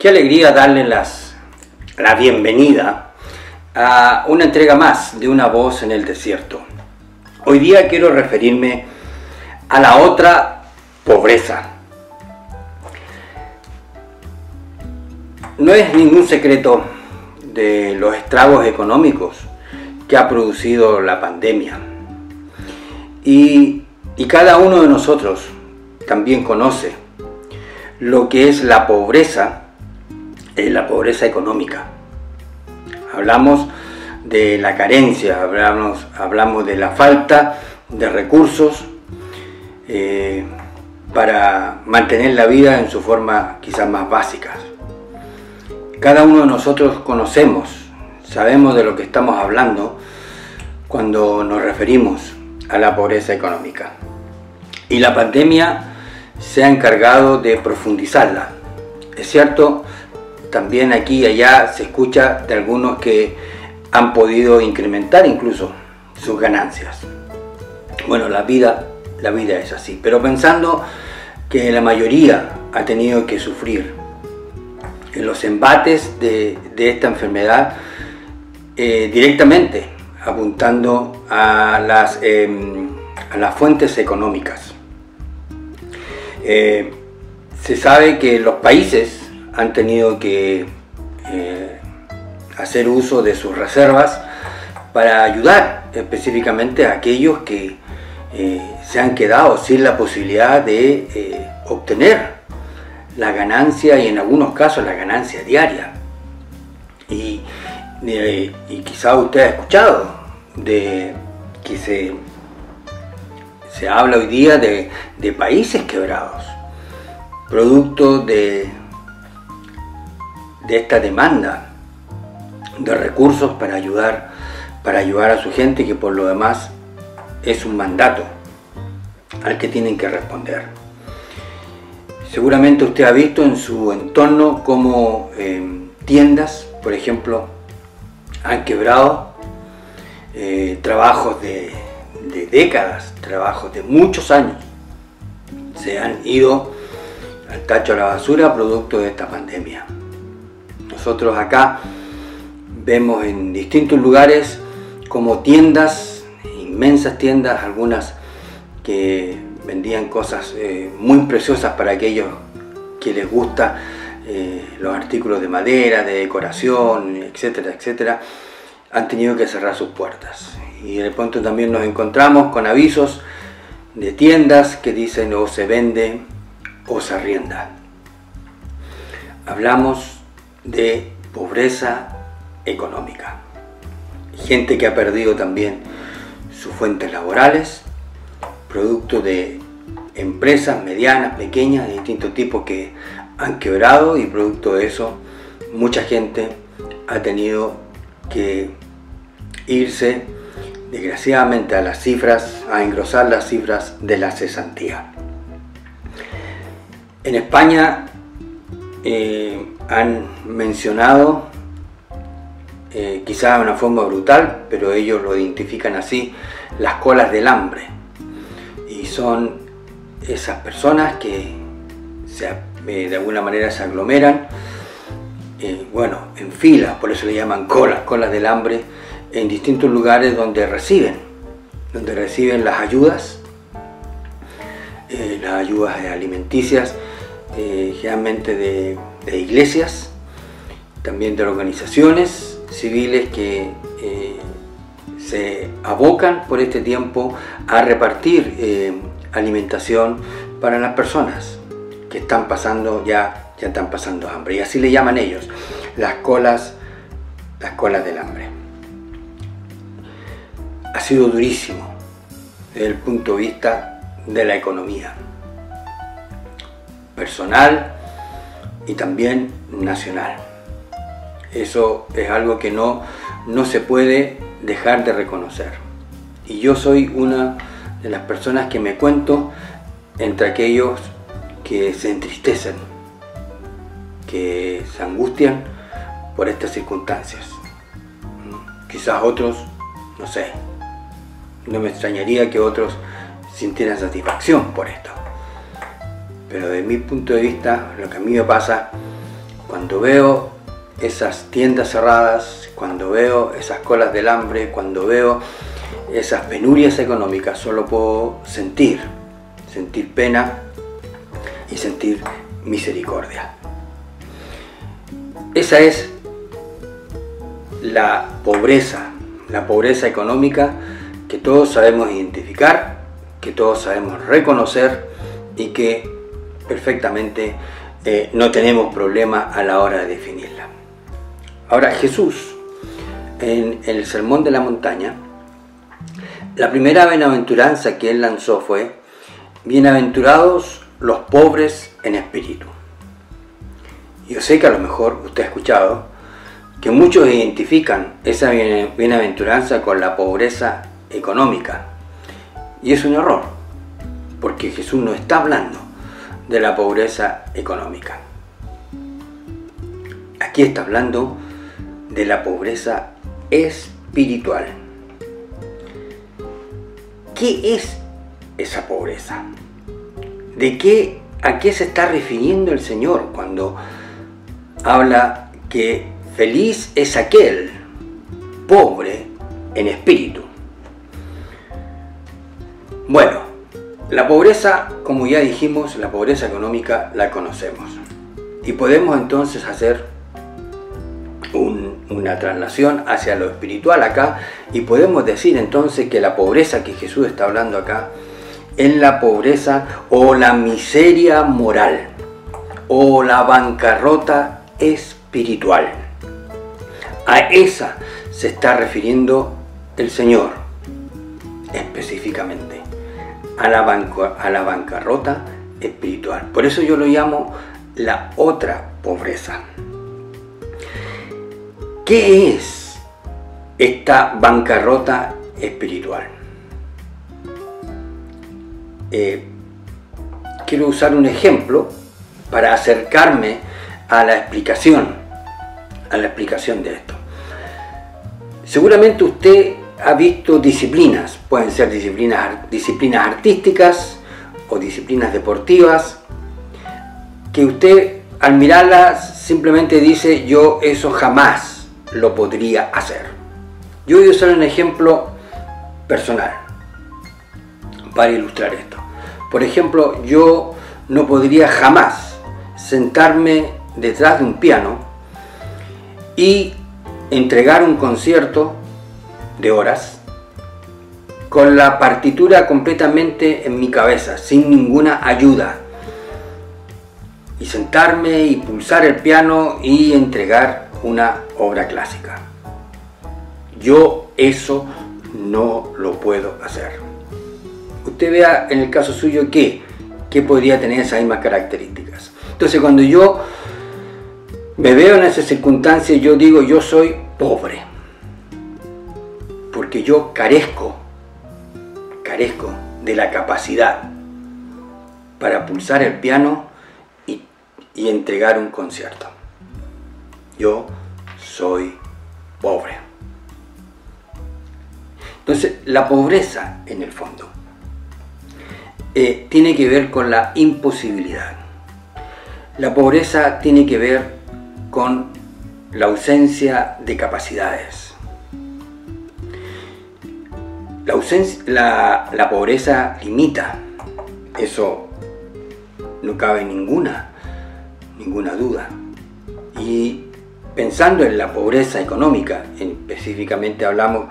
Qué alegría darle la bienvenida a una entrega más de Una Voz en el Desierto. Hoy día quiero referirme a la otra pobreza. No es ningún secreto de los estragos económicos que ha producido la pandemia. Y cada uno de nosotros también conoce lo que es la pobreza económica. Hablamos de la carencia, hablamos de la falta de recursos para mantener la vida en su forma quizás más básicas. Cada uno de nosotros sabemos de lo que estamos hablando cuando nos referimos a la pobreza económica. Y la pandemia se ha encargado de profundizarla. Es cierto, también aquí y allá se escucha de algunos que han podido incrementar incluso sus ganancias. Bueno, la vida es así, pero pensando que la mayoría ha tenido que sufrir en los embates de esta enfermedad, directamente apuntando a las fuentes económicas. Se sabe que los países han tenido que hacer uso de sus reservas para ayudar específicamente a aquellos que se han quedado sin la posibilidad de obtener la ganancia, y en algunos casos la ganancia diaria. Y quizá usted ha escuchado de que se habla hoy día de países quebrados, producto de esta demanda de recursos para ayudar a su gente, que por lo demás es un mandato al que tienen que responder. Seguramente usted ha visto en su entorno cómo tiendas, por ejemplo, han quebrado, trabajos de décadas, trabajos de muchos años, se han ido al tacho de la basura producto de esta pandemia. Nosotros acá vemos en distintos lugares como tiendas, inmensas tiendas, algunas que vendían cosas muy preciosas para aquellos que les gusta los artículos de madera, de decoración, etcétera, etcétera, han tenido que cerrar sus puertas. Y de pronto también nos encontramos con avisos de tiendas que dicen o se vende o se arrienda. Hablamos de pobreza económica. Gente que ha perdido también sus fuentes laborales, producto de empresas medianas, pequeñas, de distintos tipos que han quebrado, y producto de eso mucha gente ha tenido que irse desgraciadamente a engrosar las cifras de la cesantía. En España han mencionado, quizás de una forma brutal, pero ellos lo identifican así, las colas del hambre. Y son esas personas que de alguna manera se aglomeran, en filas, por eso le llaman colas del hambre, en distintos lugares donde reciben las ayudas alimenticias, generalmente de iglesias, también de organizaciones civiles que se abocan por este tiempo a repartir alimentación para las personas que están pasando ya están pasando hambre, y así le llaman ellos, las colas del hambre. Ha sido durísimo desde el punto de vista de la economía personal y también nacional. Eso es algo que no se puede dejar de reconocer. Y yo soy una de las personas que me cuento entre aquellos que se entristecen, que se angustian por estas circunstancias. Quizás otros, no sé, no me extrañaría que otros sintieran satisfacción por esto. Pero desde mi punto de vista, lo que a mí me pasa cuando veo esas tiendas cerradas, cuando veo esas colas del hambre, cuando veo esas penurias económicas, solo puedo sentir pena y sentir misericordia. Esa es la pobreza económica que todos sabemos identificar, que todos sabemos reconocer y que perfectamente no tenemos problema a la hora de definirla. Ahora, Jesús, en el Sermón de la Montaña, la primera bienaventuranza que él lanzó fue: bienaventurados los pobres en espíritu. Yo sé que a lo mejor usted ha escuchado que muchos identifican esa bienaventuranza con la pobreza económica, y es un error, porque Jesús no está hablando de la pobreza económica. Aquí está hablando de la pobreza espiritual. ¿Qué es esa pobreza? ¿A qué se está refiriendo el Señor cuando habla que feliz es aquel pobre en espíritu? Bueno, la pobreza, como ya dijimos, la pobreza económica la conocemos. Y podemos entonces hacer una traslación hacia lo espiritual acá, y podemos decir entonces que la pobreza que Jesús está hablando acá es la pobreza o la miseria moral o la bancarrota espiritual. A esa se está refiriendo el Señor específicamente, a la bancarrota espiritual. Por eso yo lo llamo la otra pobreza. ¿Qué es esta bancarrota espiritual? Quiero usar un ejemplo para acercarme a la explicación de esto. Seguramente usted ha visto disciplinas, pueden ser disciplinas artísticas o disciplinas deportivas, que usted al mirarlas simplemente dice: yo eso jamás lo podría hacer. Yo voy a usar un ejemplo personal para ilustrar esto. Por ejemplo, yo no podría jamás sentarme detrás de un piano y entregar un concierto de horas con la partitura completamente en mi cabeza, sin ninguna ayuda, y sentarme y pulsar el piano y entregar una obra clásica. Yo eso no lo puedo hacer. Usted vea en el caso suyo que podría tener esas mismas características. Entonces, cuando yo me veo en esa circunstancia, yo digo: yo soy pobre, porque yo carezco de la capacidad para pulsar el piano y entregar un concierto. Yo soy pobre. Entonces, la pobreza, en el fondo, tiene que ver con la imposibilidad. La pobreza tiene que ver con la ausencia de capacidades. La pobreza limita, eso no cabe ninguna duda. Y pensando en la pobreza económica, específicamente hablamos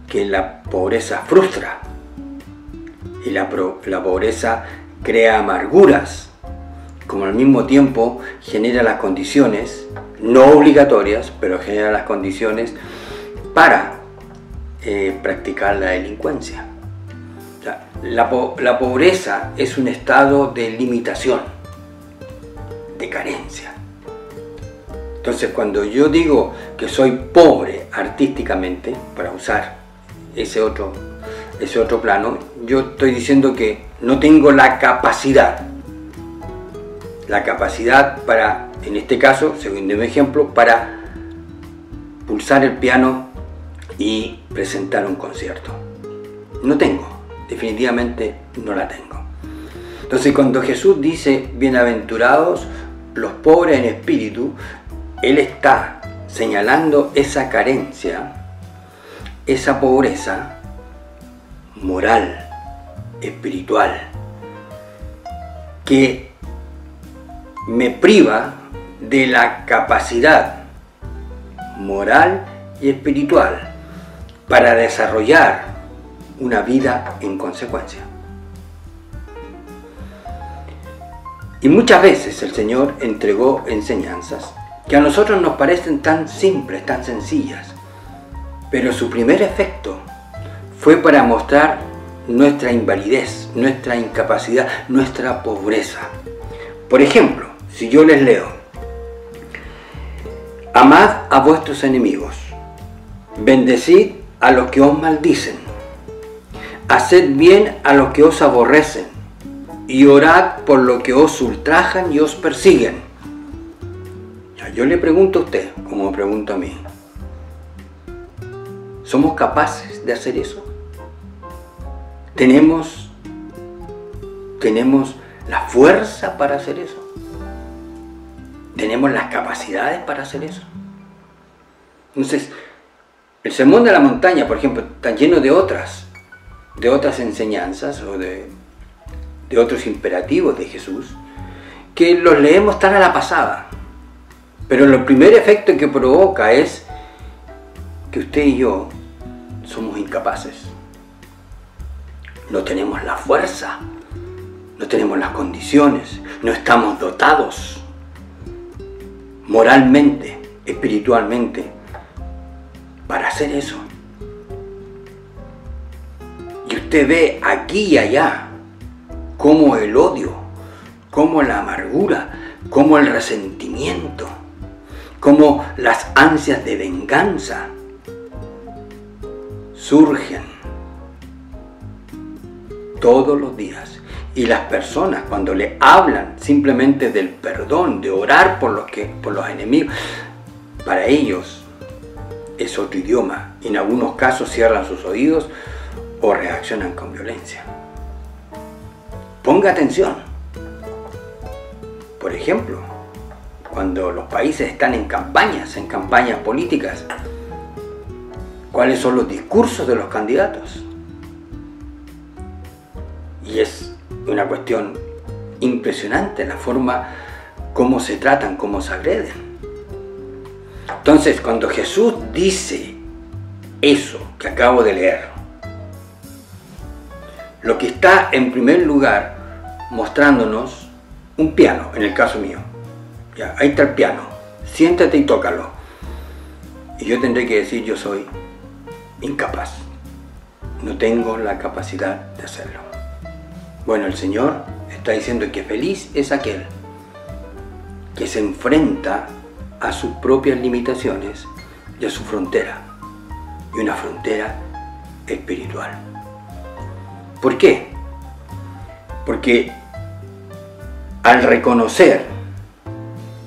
que la pobreza frustra y la pobreza crea amarguras, como al mismo tiempo genera las condiciones, no obligatorias, pero genera las condiciones para practicar la delincuencia. O sea, la pobreza es un estado de limitación, de carencia. Entonces, cuando yo digo que soy pobre artísticamente, para usar ese otro plano, yo estoy diciendo que no tengo la capacidad para, en este caso, según mi ejemplo, para pulsar el piano y presentar un concierto. No tengo, definitivamente no la tengo. Entonces, cuando Jesús dice bienaventurados los pobres en espíritu, Él está señalando esa carencia, esa pobreza moral, espiritual, que me priva de la capacidad moral y espiritual para desarrollar una vida en consecuencia. Y muchas veces el Señor entregó enseñanzas que a nosotros nos parecen tan simples, tan sencillas, pero su primer efecto fue para mostrar nuestra invalidez, nuestra incapacidad, nuestra pobreza. Por ejemplo, si yo les leo: amad a vuestros enemigos, bendecid a los que os maldicen, haced bien a los que os aborrecen, y orad por los que os ultrajan y os persiguen. Yo le pregunto a usted, como me pregunto a mí, ¿somos capaces de hacer eso? ¿Tenemos la fuerza para hacer eso? ¿Tenemos las capacidades para hacer eso? Entonces, el Sermón de la Montaña, por ejemplo, está lleno de otras enseñanzas o de otros imperativos de Jesús, que los leemos tan a la pasada. Pero el primer efecto que provoca es que usted y yo somos incapaces. No tenemos la fuerza, no tenemos las condiciones, no estamos dotados moralmente, espiritualmente, para hacer eso. Y usted ve aquí y allá cómo el odio, cómo la amargura, cómo el resentimiento, cómo las ansias de venganza surgen todos los días. Y las personas, cuando le hablan simplemente del perdón, de orar por los enemigos, para ellos es otro idioma. Y en algunos casos cierran sus oídos o reaccionan con violencia. Ponga atención. Por ejemplo, cuando los países están en campañas políticas, ¿cuáles son los discursos de los candidatos? Y es una cuestión impresionante la forma como se tratan, cómo se agreden. Entonces, cuando Jesús dice eso que acabo de leer, lo que está en primer lugar mostrándonos un piano, en el caso mío. Ya, ahí está el piano, siéntate y tócalo. Y yo tendré que decir: yo soy incapaz, no tengo la capacidad de hacerlo. Bueno, el Señor está diciendo que feliz es aquel que se enfrenta a sus propias limitaciones y a su frontera, y una frontera espiritual. ¿Por qué? Porque al reconocer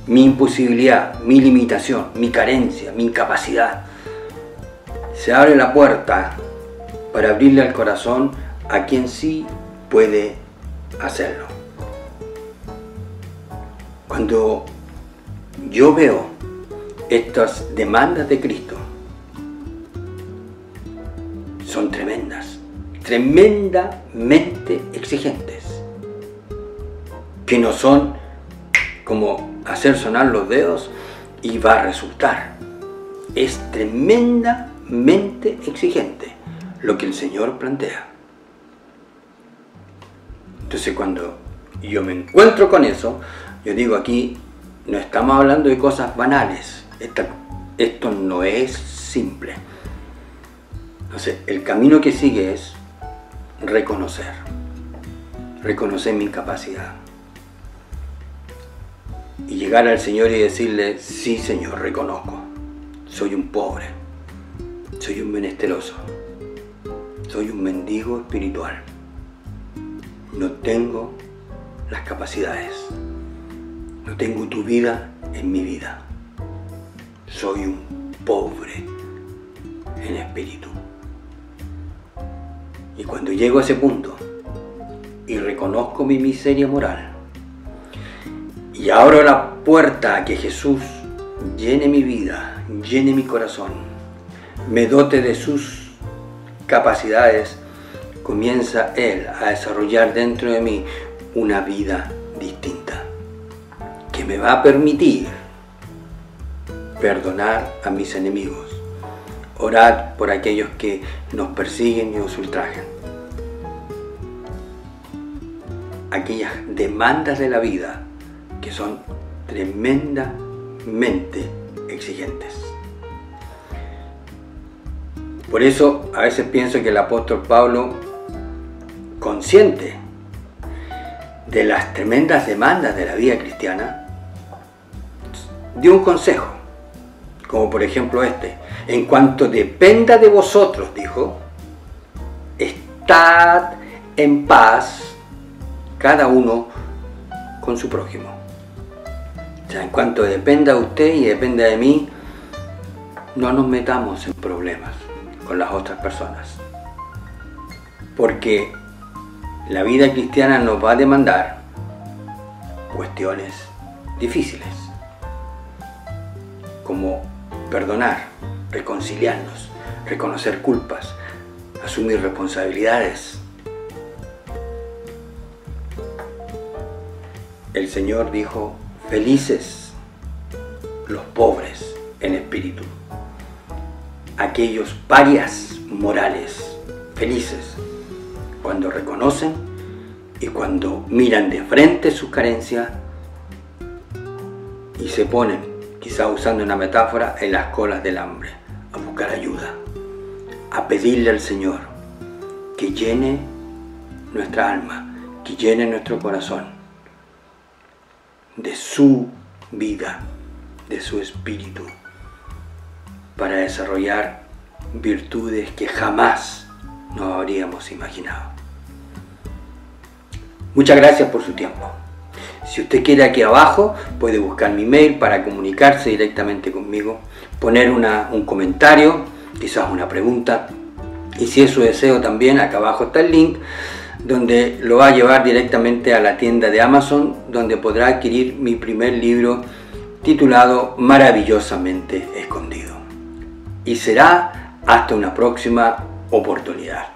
mi imposibilidad, mi limitación, mi carencia, mi incapacidad, se abre la puerta para abrirle al corazón a quien sí puede hacerlo. Cuando yo veo estas demandas de Cristo, son tremendas, tremendamente exigentes, que no son como hacer sonar los dedos y va a resultar. Es tremendamente exigente lo que el Señor plantea. Entonces, cuando yo me encuentro con eso, yo digo: aquí no estamos hablando de cosas banales, esto no es simple. Entonces, el camino que sigue es reconocer mi incapacidad y llegar al Señor y decirle: sí, Señor, reconozco, soy un pobre, soy un menesteroso, soy un mendigo espiritual, no tengo las capacidades, no tengo tu vida en mi vida, soy un pobre en espíritu. Y cuando llego a ese punto y reconozco mi miseria moral Y abro la puerta a que Jesús llene mi vida, llene mi corazón, me dote de sus capacidades. Comienza Él a desarrollar dentro de mí una vida distinta, que me va a permitir perdonar a mis enemigos, orar por aquellos que nos persiguen y nos ultrajan. Aquellas demandas de la vida que son tremendamente exigentes. Por eso a veces pienso que el apóstol Pablo, consciente de las tremendas demandas de la vida cristiana, dio un consejo, como por ejemplo este: en cuanto dependa de vosotros, dijo, estad en paz cada uno con su prójimo. O sea, en cuanto dependa de usted y dependa de mí, no nos metamos en problemas con las otras personas, porque la vida cristiana nos va a demandar cuestiones difíciles, como perdonar, reconciliarnos, reconocer culpas, asumir responsabilidades. El Señor dijo: felices los pobres en espíritu, aquellos parias morales, felices cuando reconocen y cuando miran de frente sus carencias y se ponen, quizá usando una metáfora, en las colas del hambre, a buscar ayuda, a pedirle al Señor que llene nuestra alma, que llene nuestro corazón de su vida, de su espíritu, para desarrollar virtudes que jamás nos habríamos imaginado. Muchas gracias por su tiempo. Si usted quiere, aquí abajo puede buscar mi mail para comunicarse directamente conmigo, poner un comentario, quizás una pregunta, y si es su deseo también, acá abajo está el link donde lo va a llevar directamente a la tienda de Amazon, donde podrá adquirir mi primer libro titulado Maravillosamente Escondido. Y será hasta una próxima oportunidad.